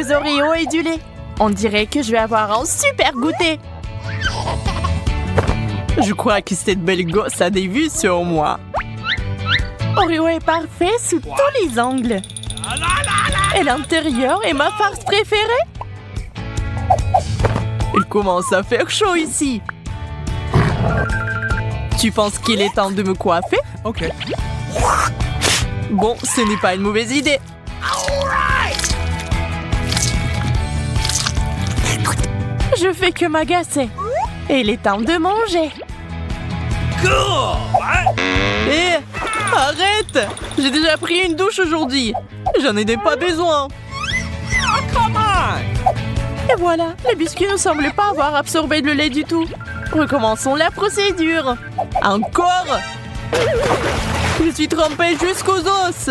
Des Oreos et du lait. On dirait que je vais avoir un super goûter. Je crois que cette belle gosse a des vues sur moi. Oreo est parfait sous tous les angles. Et l'intérieur est ma farce préférée. Il commence à faire chaud ici. Tu penses qu'il est temps de me coiffer? Ok. Bon, ce n'est pas une mauvaise idée. Je fais que m'agacer. Et il est temps de manger. Hé, arrête! J'ai déjà pris une douche aujourd'hui. J'en ai pas besoin. Et voilà, les biscuits ne semblent pas avoir absorbé le lait du tout. Recommençons la procédure. Encore! Je suis trempée jusqu'aux os.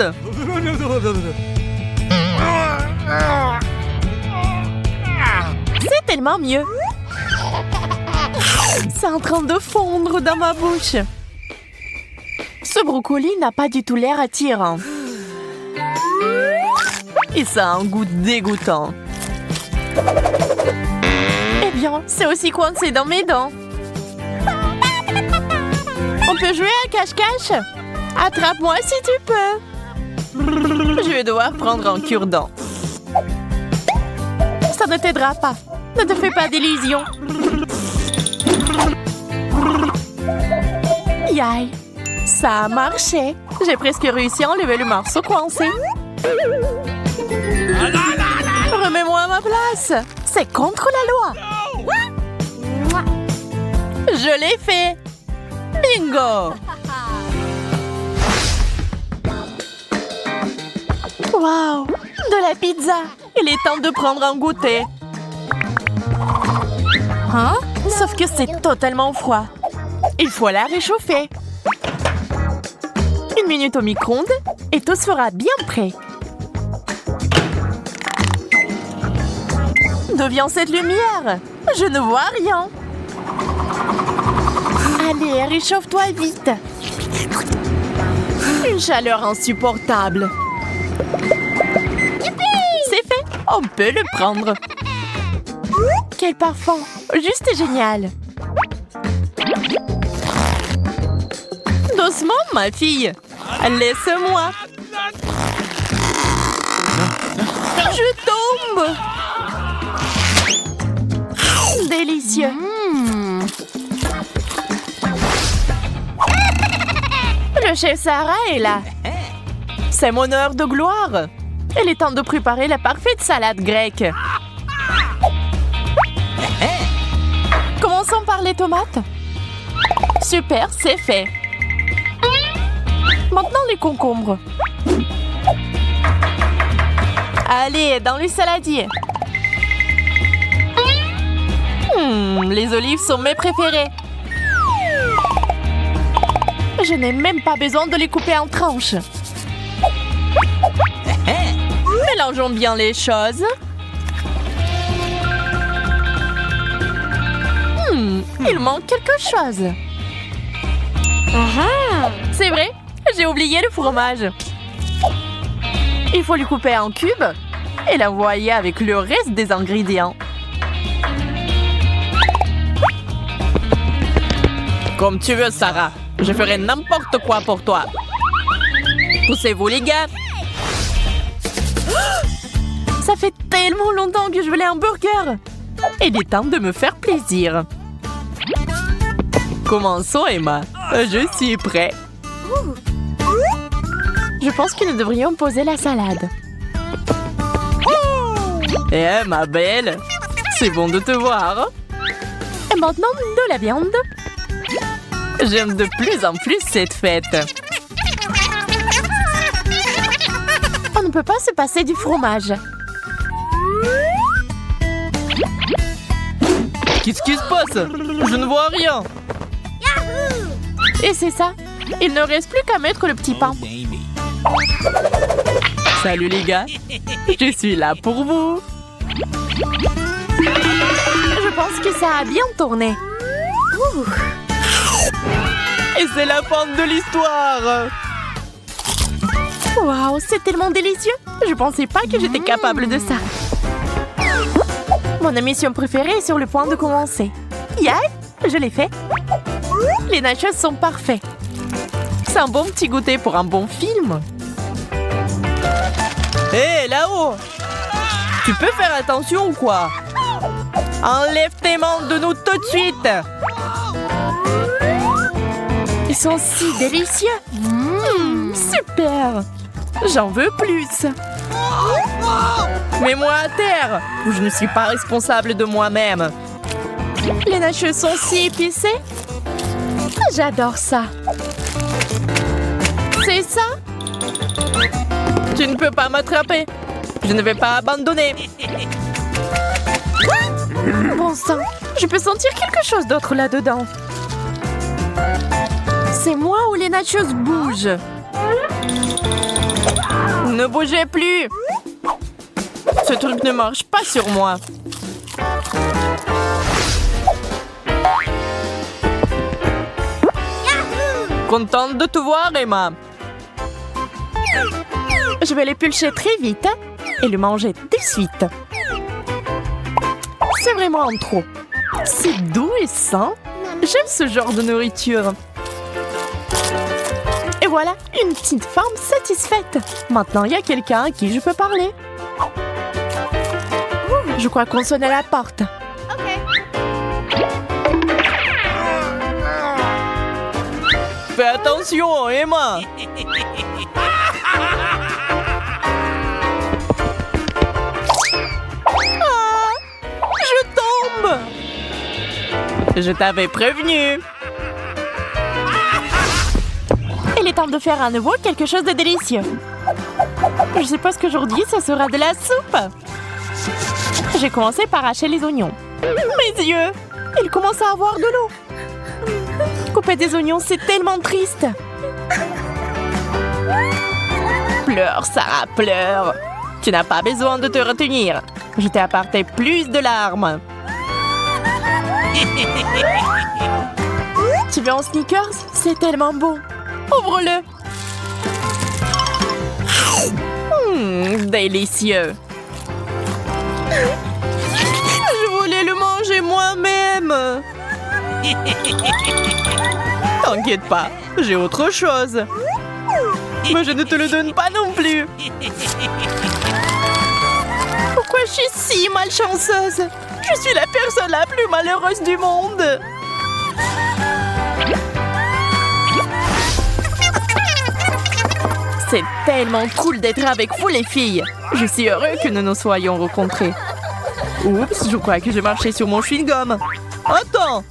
C'est tellement mieux. C'est en train de fondre dans ma bouche. Ce brocoli n'a pas du tout l'air attirant. Et ça a un goût dégoûtant. Eh bien, c'est aussi coincé dans mes dents. On peut jouer à cache-cache? Attrape-moi si tu peux. Je vais devoir prendre un cure-dent. Ça ne t'aidera pas. Ne te fais pas d'illusions. Yaï, ça a marché. J'ai presque réussi à enlever le morceau coincé. Remets-moi à ma place. C'est contre la loi. Je l'ai fait. Bingo. Wow, de la pizza. Il est temps de prendre un goûter. Hein? Sauf que c'est totalement froid. Il faut la réchauffer. 1 minute au micro-ondes et tout sera bien prêt. D'où vient cette lumière? Je ne vois rien. Allez, réchauffe-toi vite. Une chaleur insupportable. C'est fait. On peut le prendre. Quel parfum! Juste génial! Doucement, ma fille! Laisse-moi! Je tombe! Délicieux! Le chef Sarah est là! C'est mon heure de gloire! Il est temps de préparer la parfaite salade grecque! Commençons par les tomates. Super, c'est fait. Maintenant les concombres. Allez, dans le saladier. Les olives sont mes préférées. Je n'ai même pas besoin de les couper en tranches. Mélangeons bien les choses. Il manque quelque chose. C'est vrai, j'ai oublié le fromage. Il faut le couper en cubes et l'envoyer avec le reste des ingrédients. Comme tu veux, Sarah. Je ferai n'importe quoi pour toi. Poussez-vous, les gars. Ça fait tellement longtemps que je voulais un burger. Il est temps de me faire plaisir. Commençons, Emma. Je suis prêt. Je pense que nous devrions poser la salade. Eh, ma belle, c'est bon de te voir. Et maintenant, de la viande. J'aime de plus en plus cette fête. On ne peut pas se passer du fromage. Qu'est-ce qui se passe? Je ne vois rien. Et c'est ça. Il ne reste plus qu'à mettre le petit pain. Salut les gars. Je suis là pour vous. Je pense que ça a bien tourné. Et c'est la fin de l'histoire. Waouh, c'est tellement délicieux. Je pensais pas que j'étais capable de ça. Mon émission préférée est sur le point de commencer. Yeah, je l'ai fait. Les nachos sont parfaits. C'est un bon petit goûter pour un bon film. Hé, là-haut! Tu peux faire attention ou quoi? Enlève tes mains de nous tout de suite! Ils sont si délicieux! Super! J'en veux plus! Mets-moi à terre! Je ne suis pas responsable de moi-même. Les nachos sont si épicés. J'adore ça. C'est ça? Tu ne peux pas m'attraper. Je ne vais pas abandonner. Bon sang, je peux sentir quelque chose d'autre là-dedans. C'est moi ou les nachos bougent? Ne bougez plus! Ce truc ne marche pas sur moi. Contente de te voir, Emma. Je vais l'épulcher très vite et le manger de suite. C'est vraiment trop. C'est doux et sain. J'aime ce genre de nourriture. Et voilà, une petite femme satisfaite. Maintenant, il y a quelqu'un à qui je peux parler. Je crois qu'on sonne à la porte. Fais attention, Emma. Ah, je tombe. Je t'avais prévenu. Il est temps de faire à nouveau quelque chose de délicieux. Je suppose qu'aujourd'hui, ce sera de la soupe. J'ai commencé par hacher les oignons. Mes yeux, ils commencent à avoir de l'eau. Couper des oignons, c'est tellement triste. Pleure, Sarah, pleure. Tu n'as pas besoin de te retenir. Je t'ai apporté plus de larmes. Tu veux un Snickers? C'est tellement beau. Ouvre-le. Délicieux. Je voulais le manger moi-même. T'inquiète pas, j'ai autre chose. Mais je ne te le donne pas non plus. Pourquoi je suis si malchanceuse? Je suis la personne la plus malheureuse du monde. C'est tellement cool d'être avec vous les filles. Je suis heureux que nous nous soyons rencontrés. Oups, je crois que je marchais sur mon chewing-gum. Attends,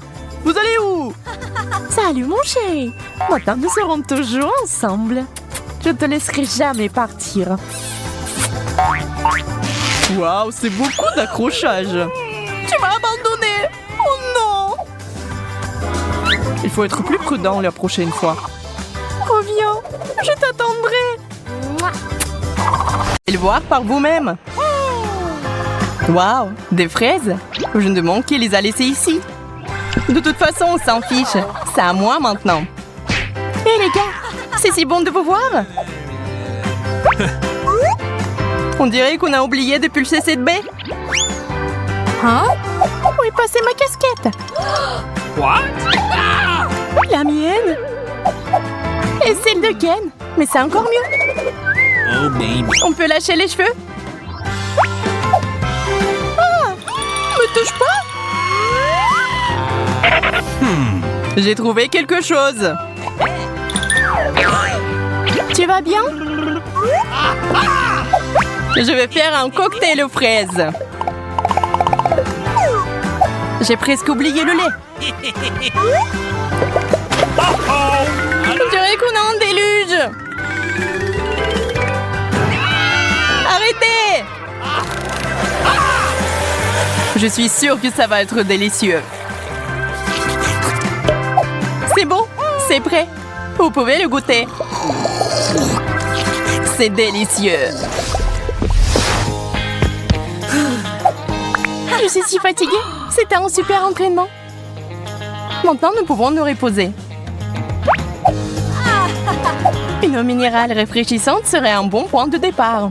vous allez où? Salut mon chéri. Maintenant nous serons toujours ensemble. Je ne te laisserai jamais partir. Waouh, c'est beaucoup d'accrochage. Tu m'as abandonné. Oh non. Il faut être plus prudent la prochaine fois. Reviens, je t'attendrai. Et le voir par vous-même. Waouh, des fraises. Je me demande qui les a laissées ici. De toute façon, on s'en fiche. C'est à moi maintenant. Hé les gars, c'est si bon de vous voir. On dirait qu'on a oublié de pulser cette baie. Hein? Où est passée ma casquette? What? La mienne? Et celle de Ken? Mais c'est encore mieux. Oh baby. On peut lâcher les cheveux? Ah! Me touche pas? J'ai trouvé quelque chose. Tu vas bien? Je vais faire un cocktail aux fraises. J'ai presque oublié le lait. On dirait qu'on a un déluge. Arrêtez! Je suis sûre que ça va être délicieux. C'est bon, c'est prêt. Vous pouvez le goûter. C'est délicieux. Je suis si fatiguée. C'était un super entraînement. Maintenant, nous pouvons nous reposer. Une eau minérale rafraîchissante serait un bon point de départ.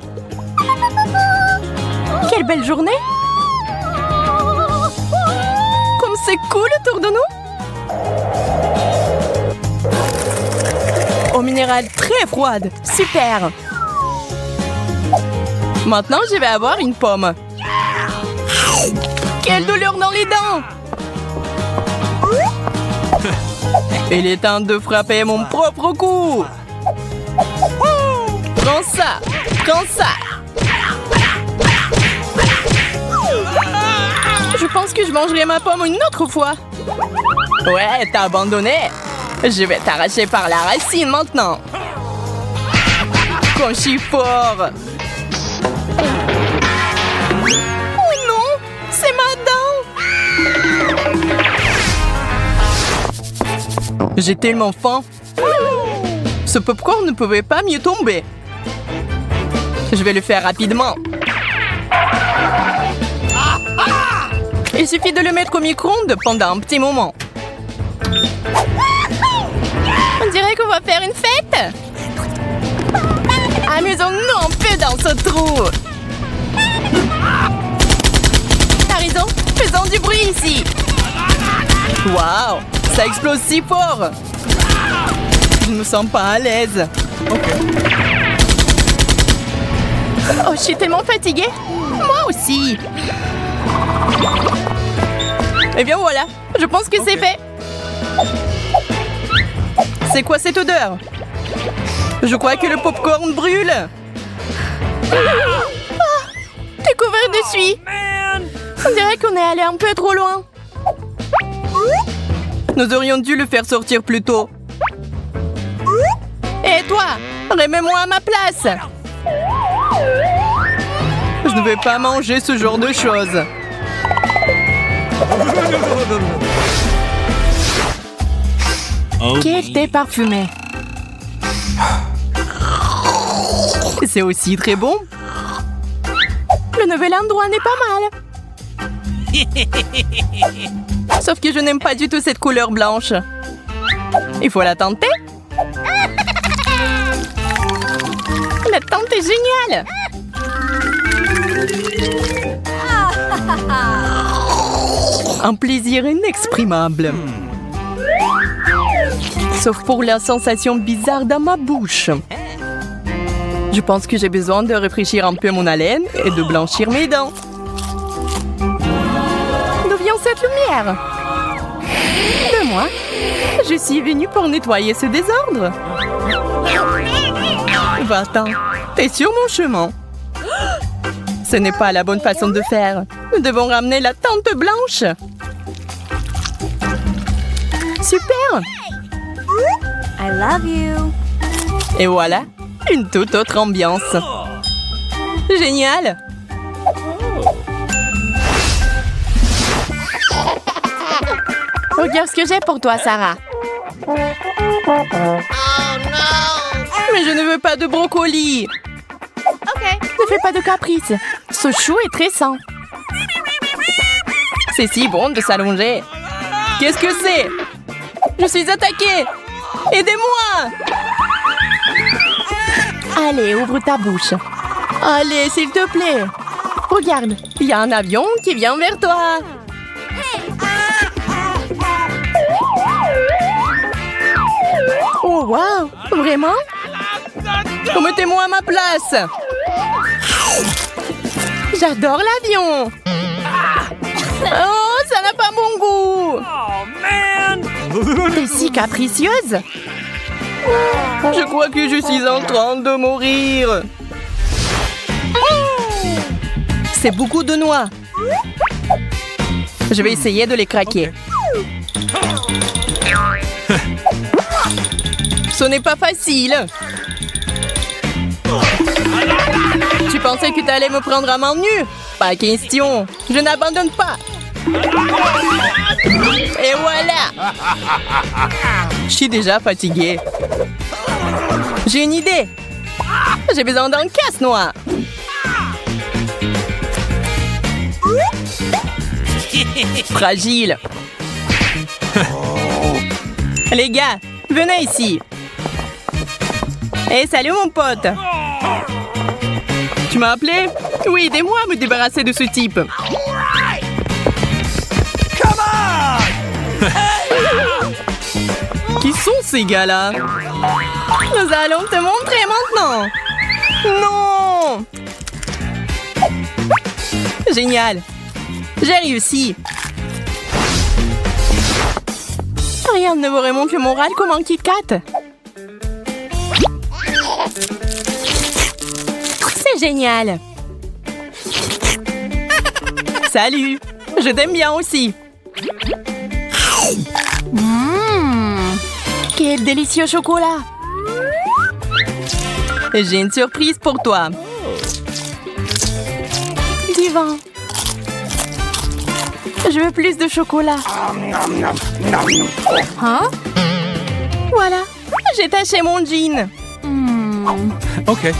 Quelle belle journée! c'est cool autour de nous. Eau minérale très froide. Super. Maintenant, je vais avoir une pomme. Quelle douleur dans les dents! Il est temps de frapper mon propre coup. Prends ça! Prends ça! Je pense que je mangerai ma pomme une autre fois. Ouais, t'as abandonné. Je vais t'arracher par la racine maintenant. Quand je suis fort. Oh non! C'est ma dent! J'ai tellement faim. Ce popcorn ne pouvait pas mieux tomber. Je vais le faire rapidement. Il suffit de le mettre au micro-ondes pendant un petit moment. On dirait qu'on va faire une fête. Amusons-nous un peu dans ce trou. T'as raison, faisons du bruit ici. Waouh, ça explose si fort. Je ne me sens pas à l'aise. Oh, je suis tellement fatiguée. Moi aussi. Eh bien voilà, je pense que c'est fait. C'est quoi cette odeur? Je crois que le popcorn brûle. Ah, t'es couvert de suie. On dirait qu'on est allé un peu trop loin. Nous aurions dû le faire sortir plus tôt. Et toi, remets-moi à ma place. Je ne vais pas manger ce genre de choses. Oh, Quel thé parfumé. C'est aussi très bon. Le nouvel endroit n'est pas mal. Sauf que je n'aime pas du tout cette couleur blanche. Il faut la tenter. La tente est géniale. Un plaisir inexprimable. Sauf pour la sensation bizarre dans ma bouche. Je pense que j'ai besoin de rafraîchir un peu mon haleine et de blanchir mes dents. D'où vient cette lumière? De moi. Je suis venue pour nettoyer ce désordre. Va-t'en, t'es sur mon chemin. Ce n'est pas la bonne façon de faire. Nous devons ramener la tente blanche. Super! I love you. Et voilà, une toute autre ambiance. Génial! Regarde ce que j'ai pour toi, Sarah. Mais je ne veux pas de brocoli. Ok. Ne fais pas de caprice. Ce chou est très sain. C'est si bon de s'allonger. Qu'est-ce que c'est? Je suis attaquée. Aidez-moi! Allez, ouvre ta bouche. Allez, s'il te plaît. Regarde, il y a un avion qui vient vers toi. Oh, wow! Vraiment? Remettez-moi à ma place. J'adore l'avion. Oh, ça n'a pas mon goût. T'es si capricieuse. Je crois que je suis en train de mourir. C'est beaucoup de noix. Je vais essayer de les craquer. Ce n'est pas facile. Tu pensais que tu allais me prendre à main nue? Pas question. Je n'abandonne pas. Et voilà. Je suis déjà fatiguée. J'ai une idée. J'ai besoin d'un casse-noix. Fragile. Les gars, venez ici. Hey, salut mon pote. Tu m'as appelé? Oui, aidez-moi à me débarrasser de ce type. Qui sont ces gars-là? Nous allons te montrer maintenant. Non! Génial! J'ai réussi! Rien ne me remonte le moral comme un Kit Kat. C'est génial! Salut! Je t'aime bien aussi! Quel délicieux chocolat! J'ai une surprise pour toi. Divin. Je veux plus de chocolat. Hein? Voilà, j'ai taché mon jean. Okay.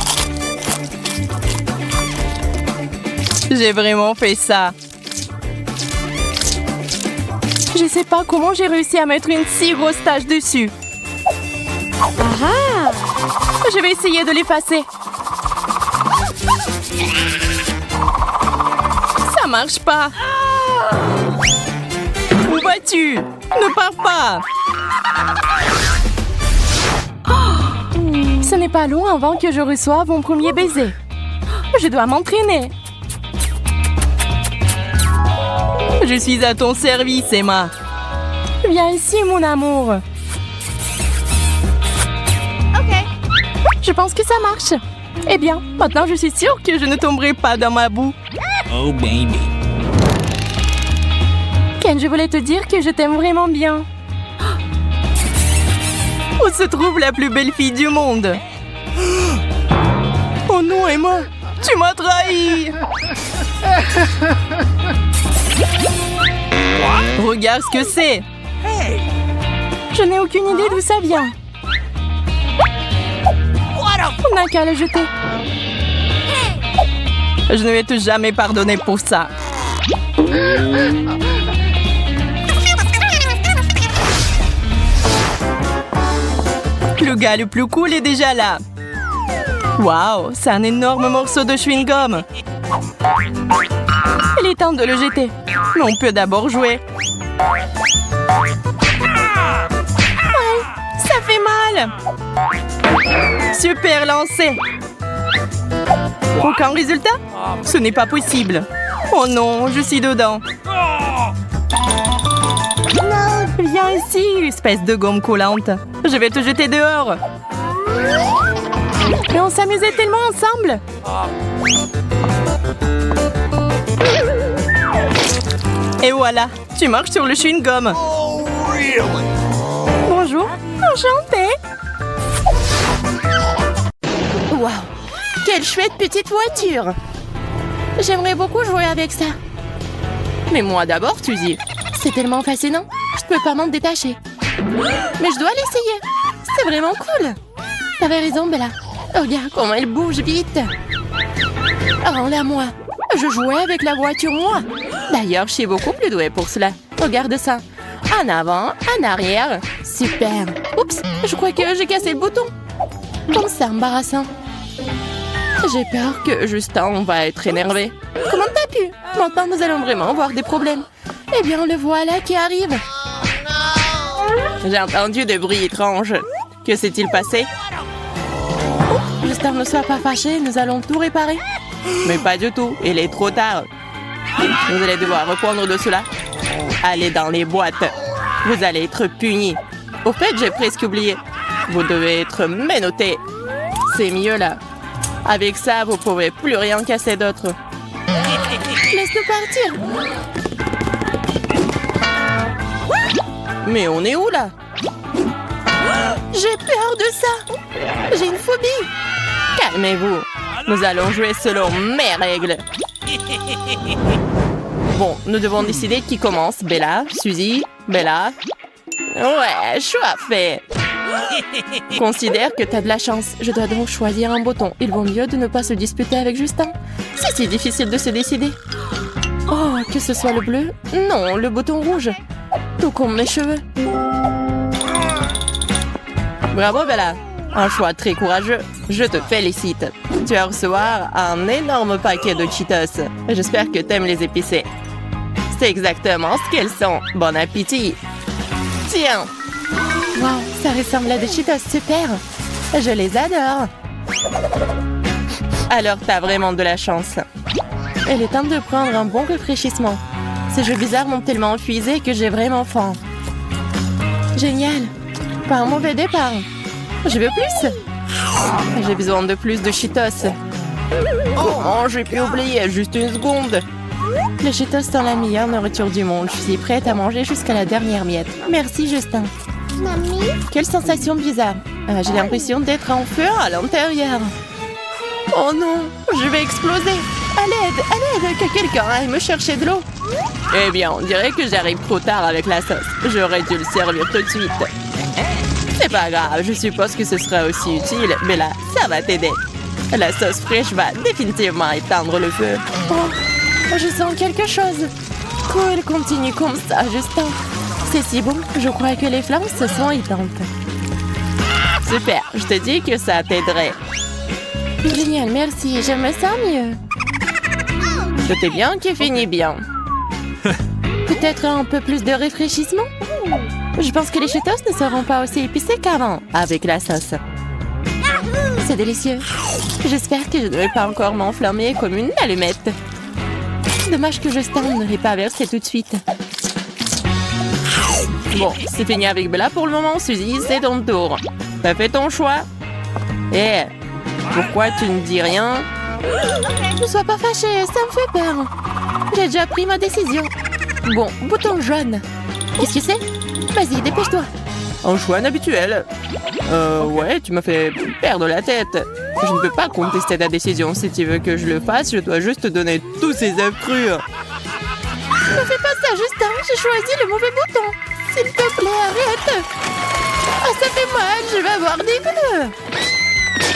J'ai vraiment fait ça. Je sais pas comment j'ai réussi à mettre une si grosse tache dessus. Ah! Je vais essayer de l'effacer. Ça marche pas. Où vas-tu? Ne pars pas. Ce n'est pas long avant que je reçoive mon premier baiser. Je dois m'entraîner. Je suis à ton service, Emma. Viens ici, mon amour. Okay. Je pense que ça marche. Eh bien, maintenant je suis sûre que je ne tomberai pas dans ma boue. Oh, baby. Ken, je voulais te dire que je t'aime vraiment bien. Où se trouve la plus belle fille du monde? Oh non, Emma, tu m'as trahi. Regarde ce que c'est. Je n'ai aucune idée d'où ça vient. On n'a qu'à le jeter. Je ne vais te jamais pardonner pour ça. Le gars le plus cool est déjà là. Waouh, c'est un énorme morceau de chewing-gum. Il est temps de le jeter. Mais on peut d'abord jouer. Aïe, ça fait mal. Super lancé. Aucun résultat? Ce n'est pas possible. Oh non, je suis dedans. Viens ici, espèce de gomme collante. Je vais te jeter dehors. Mais on s'amusait tellement ensemble. Et voilà, tu marches sur le chewing-gum. Bonjour, enchantée. Waouh, quelle chouette petite voiture. J'aimerais beaucoup jouer avec ça. Mais moi d'abord, tu dis. C'est tellement fascinant, je ne peux pas m'en détacher. Mais je dois l'essayer. C'est vraiment cool. T'avais raison, Bella. Regarde comment elle bouge vite. Rends-la moi. Je jouais avec la voiture, moi. D'ailleurs, je suis beaucoup plus douée pour cela. Regarde ça. En avant, en arrière. Super. Oups, je crois que j'ai cassé le bouton. Comme c'est embarrassant. J'ai peur que Justin va être énervé. Comment t'as pu? Maintenant, nous allons vraiment avoir des problèmes. Eh bien, le voilà qui arrive. J'ai entendu des bruits étranges. Que s'est-il passé? Justin, ne sois pas fâché, nous allons tout réparer. Mais pas du tout, il est trop tard. Vous allez devoir reprendre de cela. Allez dans les boîtes. Vous allez être punis. Au fait, j'ai presque oublié. Vous devez être menottés. C'est mieux là. Avec ça, vous ne pouvez plus rien casser d'autre. Laisse-nous partir. Mais on est où là? J'ai peur de ça. J'ai une phobie. Calmez-vous. Nous allons jouer selon mes règles. Bon, nous devons décider qui commence. Bella, Suzy, Bella. Ouais, choix fait. Considère que t'as de la chance. Je dois donc choisir un bouton. Il vaut mieux de ne pas se disputer avec Justin. Si c'est difficile de se décider. Oh, que ce soit le bleu? Non, le bouton rouge. Tout comme mes cheveux. Bravo, Bella. Un choix très courageux. Je te félicite. Tu vas recevoir un énorme paquet de Cheetos. J'espère que t'aimes les épicés. C'est exactement ce qu'elles sont. Bon appétit. Tiens. Wow, Wow, ça ressemble à des Cheetos super. Je les adore. Alors, t'as vraiment de la chance. Il est temps de prendre un bon rafraîchissement. Ces jeux bizarres m'ont tellement épuisé que j'ai vraiment faim. Génial. Pas un mauvais départ. Je veux plus. J'ai besoin de plus de Cheetos. Comment j'ai pu oublier? Juste une seconde. Les Cheetos sont la meilleure nourriture du monde. Je suis prête à manger jusqu'à la dernière miette. Merci, Justin. Quelle sensation bizarre. J'ai l'impression d'être en feu à l'intérieur. Oh non, je vais exploser. À l'aide, que quelqu'un aille me chercher de l'eau. Eh bien, on dirait que j'arrive trop tard avec la sauce. J'aurais dû le servir tout de suite. C'est pas grave, je suppose que ce sera aussi utile, mais là, ça va t'aider. La sauce fraîche va définitivement éteindre le feu. Oh, je sens quelque chose. Cool, continue comme ça, Justin. C'est si bon, je crois que les flammes se sont éteintes. Super, je te dis que ça t'aiderait. Génial, merci, je me sens mieux. Tout est bien qui finit bien. Peut-être un peu plus de rafraîchissement? Je pense que les Cheetos ne seront pas aussi épicés qu'avant, avec la sauce. C'est délicieux. J'espère que je ne vais pas encore m'enflammer comme une allumette. Dommage que Justin ne l'ait pas versé tout de suite. Bon, c'est fini avec Bella pour le moment, Suzy, c'est ton tour. T'as fait ton choix? Eh, pourquoi tu ne dis rien? Ne sois pas fâché, ça me fait peur. J'ai déjà pris ma décision. Bon, bouton jaune. Qu'est-ce que c'est? Vas-y, dépêche-toi. Un choix inhabituel. Ouais, tu m'as fait perdre la tête. Je ne peux pas contester ta décision. Si tu veux que je le fasse, je dois juste te donner tous ces œufs crus. Ne fais pas ça, Justin. J'ai choisi le mauvais bouton. S'il te plaît, arrête. Ah, ça fait mal. Je vais avoir des bleus.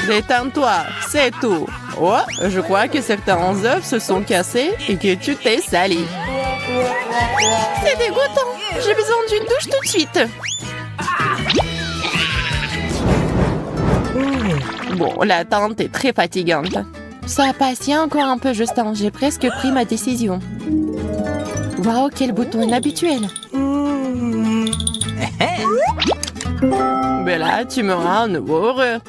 Détends-toi, c'est tout. Oh, je crois que certains œufs se sont cassés et que tu t'es sali. C'est dégoûtant. J'ai besoin d'une douche tout de suite. Bon, l'attente est très fatigante. Sois patient encore un peu, Justin. J'ai presque pris ma décision. Waouh, quel bouton inhabituel. Bella, tu me rends un nouveau heureux.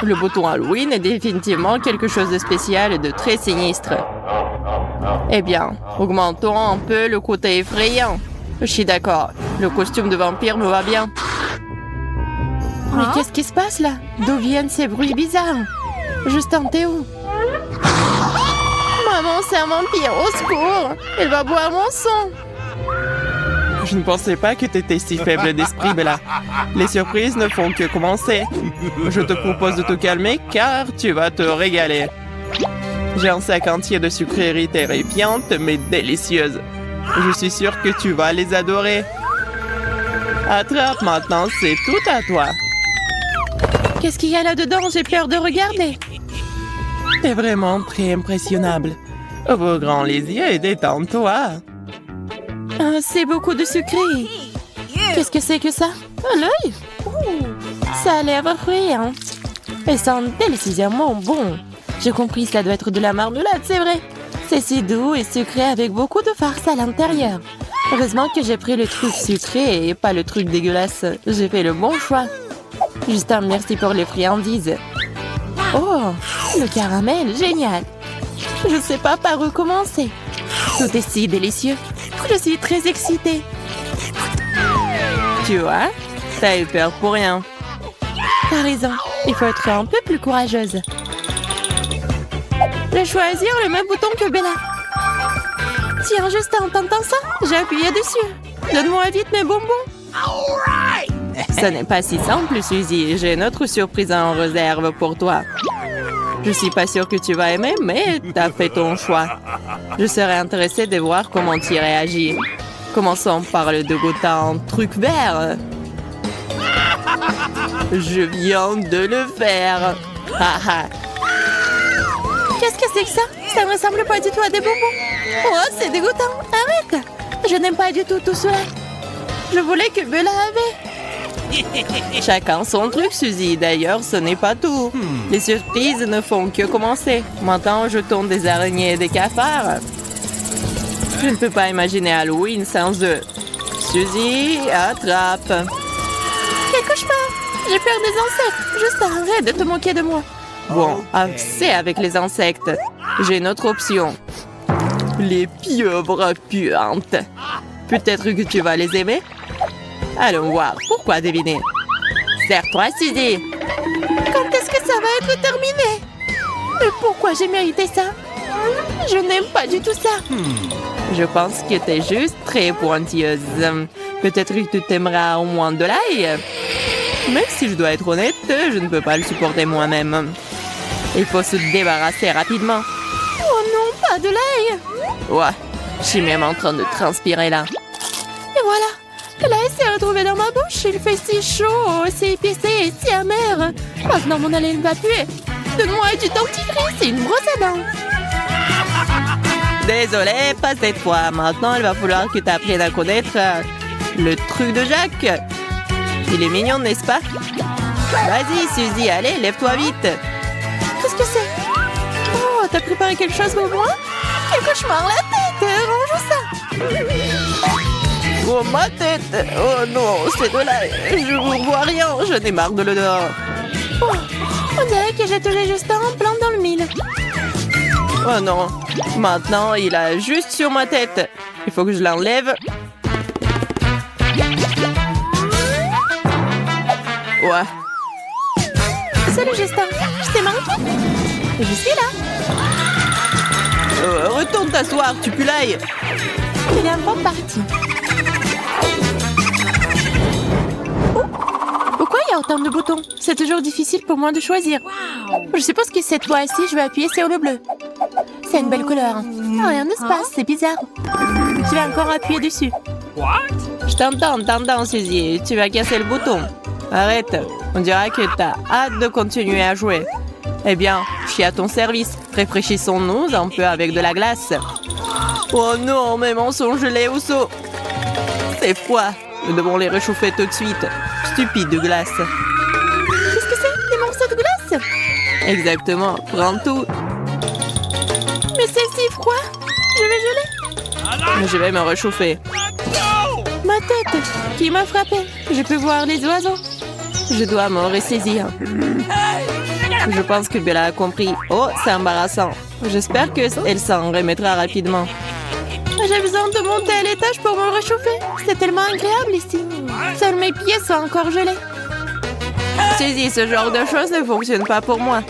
Le bouton Halloween est définitivement quelque chose de spécial et de très sinistre. Eh bien, augmentons un peu le côté effrayant. Je suis d'accord. Le costume de vampire me va bien. Mais qu'est-ce qui se passe là? D'où viennent ces bruits bizarres? Justin, t'es où? Maman, c'est un vampire, au secours! Il va boire mon sang! Je ne pensais pas que tu étais si faible d'esprit, Bella. Les surprises ne font que commencer. Je te propose de te calmer car tu vas te régaler. J'ai un sac entier de sucreries terrifiantes mais délicieuses. Je suis sûre que tu vas les adorer. Attrape maintenant, c'est tout à toi. Qu'est-ce qu'il y a là-dedans? J'ai peur de regarder. C'est vraiment très impressionnable. Ouvre grand les yeux et détends-toi. C'est beaucoup de sucreries. Qu'est-ce que c'est que ça? À l'œil? Ça a l'air effrayant. Elles sentent délicieusement bon. J'ai compris, cela doit être de la marmelade, c'est vrai. C'est si doux et sucré avec beaucoup de farce à l'intérieur. Heureusement que j'ai pris le truc sucré et pas le truc dégueulasse. J'ai fait le bon choix. Justin, merci pour les friandises. Oh, le caramel, génial. Je ne sais pas par où commencer. Tout est si délicieux. Je suis très excitée. Tu vois, t'as eu peur pour rien. T'as raison, il faut être un peu plus courageuse. Je vais choisir le même bouton que Bella. Tiens, Justin, t'entends ça? J'ai appuyé dessus. Donne-moi vite mes bonbons. Ce n'est pas si simple, Suzy. J'ai une autre surprise en réserve pour toi. Je suis pas sûre que tu vas aimer, mais t'as fait ton choix. Je serais intéressée de voir comment tu réagis. Commençons par le dégoûtant truc vert. Je viens de le faire. Qu'est-ce que c'est que ça? Ça ne ressemble pas du tout à des bonbons. Oh, c'est dégoûtant. Arrête. Je n'aime pas du tout cela. Je voulais que Bella avait. Chacun son truc, Suzy. D'ailleurs, ce n'est pas tout. Les surprises ne font que commencer. Maintenant, jetons des araignées et des cafards. Je ne peux pas imaginer Halloween sans eux. Suzy, attrape. Quel cauchemar! J'ai peur des insectes. Juste arrête de te moquer de moi. Bon, assez avec les insectes. J'ai une autre option. Les pieuvres puantes. Peut-être que tu vas les aimer? Allons voir. Pourquoi deviner? Serre-toi, Suzy. Quand est-ce que ça va être terminé? Mais pourquoi j'ai mérité ça? Je n'aime pas du tout ça. Je pense que t'es juste très pointilleuse. Peut-être que tu t'aimeras au moins de l'ail. Même si je dois être honnête, je ne peux pas le supporter moi-même. Il faut se débarrasser rapidement. Oh non, pas de l'ail! Ouais, je suis même en train de transpirer là. Et voilà, l'ail s'est retrouvé dans ma bouche. Il fait si chaud, c'est épicé et si amer. Maintenant mon haleine va puer. Donne-moi du dentifrice et une brosse à dents. Désolée, pas cette fois. Maintenant, il va falloir que tu apprennes à connaître le truc de Jacques. Il est mignon, n'est-ce pas? Vas-y, Suzy, allez, lève-toi vite. Qu'est-ce que c'est? Oh, t'as préparé quelque chose pour moi? Quel cauchemar, la tête! Range ça! Oh, ma tête! Oh non, c'est de là! Je ne vois rien, j'en ai marre de l'odeur. Oh, on dirait que j'ai touché juste un plan dans le mille. Oh non, maintenant il a juste sur ma tête. Il faut que je l'enlève. Ouais. Salut Justin, je t'ai manqué. Je suis là. Retourne t'asseoir, tu pues l'ail. Il est un peu parti. Pourquoi il y a autant de boutons? C'est toujours difficile pour moi de choisir. Je suppose que cette fois-ci, je vais appuyer sur le bleu. C'est une belle couleur. Rien ne se passe, c'est bizarre. Tu vas encore appuyer dessus. Je t'entends, Suzy. Tu vas casser le bouton. Arrête. On dirait que t'as hâte de continuer à jouer. Eh bien, je suis à ton service. Rafraîchissons-nous un peu avec de la glace. Oh non, mes mains sont gelées au seau. C'est froid. Nous devons les réchauffer tout de suite. Stupide de glace. Qu'est-ce que c'est? Des morceaux de glace? Exactement. Prends tout. Mais c'est si froid. Je vais geler. Je vais me réchauffer. Ma tête. Qui m'a frappé? Je peux voir les oiseaux. Je dois me ressaisir. Je pense que Bella a compris. Oh, c'est embarrassant. J'espère qu'elle s'en remettra rapidement. J'ai besoin de monter à l'étage pour me réchauffer. C'est tellement agréable ici. Seuls mes pieds sont encore gelés. Suzy, ce genre de choses ne fonctionne pas pour moi.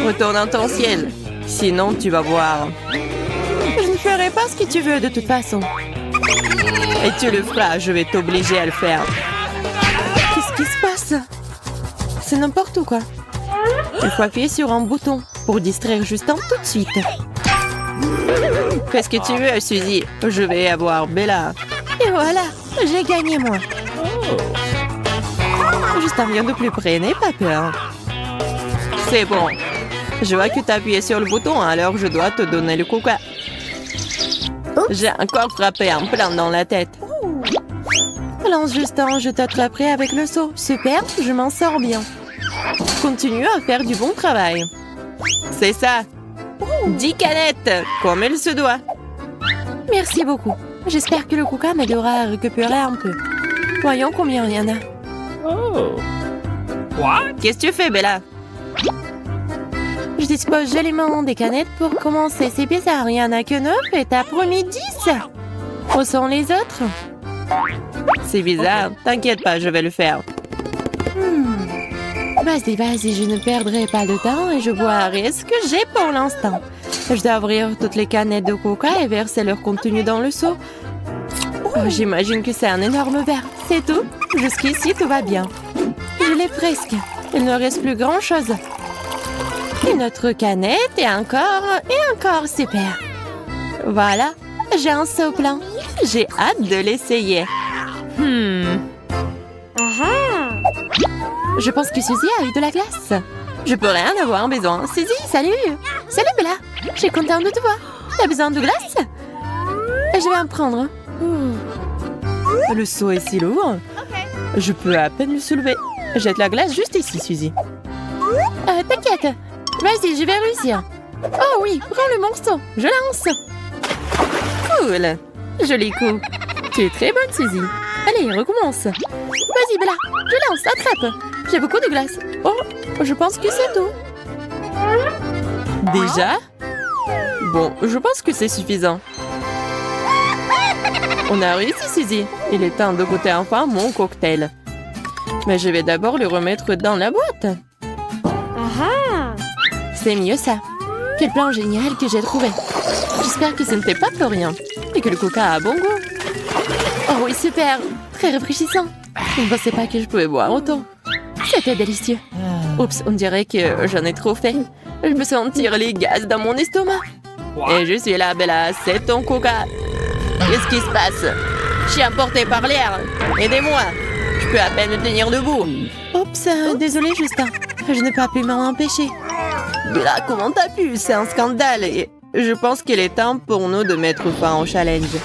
Retourne dans ton ciel. Sinon, tu vas voir. Je ne ferai pas ce que tu veux de toute façon. Et tu le feras, je vais t'obliger à le faire. Qu'est-ce qui se passe? C'est n'importe quoi. Il faut appuyer sur un bouton pour distraire Justin tout de suite. Qu'est-ce que tu veux, Suzy? Je vais avoir Bella. Et voilà, j'ai gagné moi. Justin vient de plus près, n'aie pas peur. C'est bon. Je vois que tu as appuyé sur le bouton, alors je dois te donner le coca. J'ai encore frappé un plein dans la tête. Lance Justin, je t'attraperai avec le seau. Super, je m'en sors bien. Continue à faire du bon travail. C'est ça. 10 canettes, comme il se doit. Merci beaucoup. J'espère que le coca m'aidera à récupérer un peu. Voyons combien il y en a. Oh. What? Qu'est-ce que tu fais, Bella? Je dispose joliment des canettes pour commencer. C'est bizarre, il n'y en a que 9 et t'as promis 10. Où sont les autres? C'est bizarre. T'inquiète pas, je vais le faire. Vas-y, je ne perdrai pas de temps et je boirai ce que j'ai pour l'instant. Je dois ouvrir toutes les canettes de coca et verser leur contenu dans le seau. Oh, j'imagine que c'est un énorme verre. C'est tout. Jusqu'ici, tout va bien. Je l'ai presque. Il ne reste plus grand-chose. Une autre canette et encore, super. Voilà, j'ai un seau plein. J'ai hâte de l'essayer. Je pense que Suzy a eu de la glace. Je peux rien avoir besoin. Suzy, salut. Salut Bella. Je suis contente de te voir. T'as besoin de glace? Je vais en prendre. Le seau est si lourd. Je peux à peine le soulever. Jette la glace juste ici, Suzy. T'inquiète. Vas-y, je vais réussir. Oh oui, prends le morceau. Je lance. Cool. Joli coup. Tu es très bonne, Suzy. Allez, recommence. Vas-y, Bella. Je lance, attrape. J'ai beaucoup de glace. Oh, je pense que c'est tout. Déjà? Bon, je pense que c'est suffisant. On a réussi, Suzy. Il est temps de goûter enfin mon cocktail. Mais je vais d'abord le remettre dans la boîte. C'est mieux ça. Quel plan génial que j'ai trouvé. J'espère que ce n'était pas pour rien. Et que le coca a bon goût. Oh oui, super. Très rafraîchissant. Je ne pensais pas que je pouvais boire autant. C'était délicieux. Oups, on dirait que j'en ai trop fait. Je me sens tirer les gaz dans mon estomac. Et je suis là, Bella. C'est ton coca. Qu'est-ce qui se passe? Je suis emportée par l'air. Aidez-moi. Je peux à peine me tenir debout. Oups, désolé, Justin. Je n'ai pas pu m'en empêcher. Bella, comment t'as pu? C'est un scandale. Et je pense qu'il est temps pour nous de mettre fin au challenge.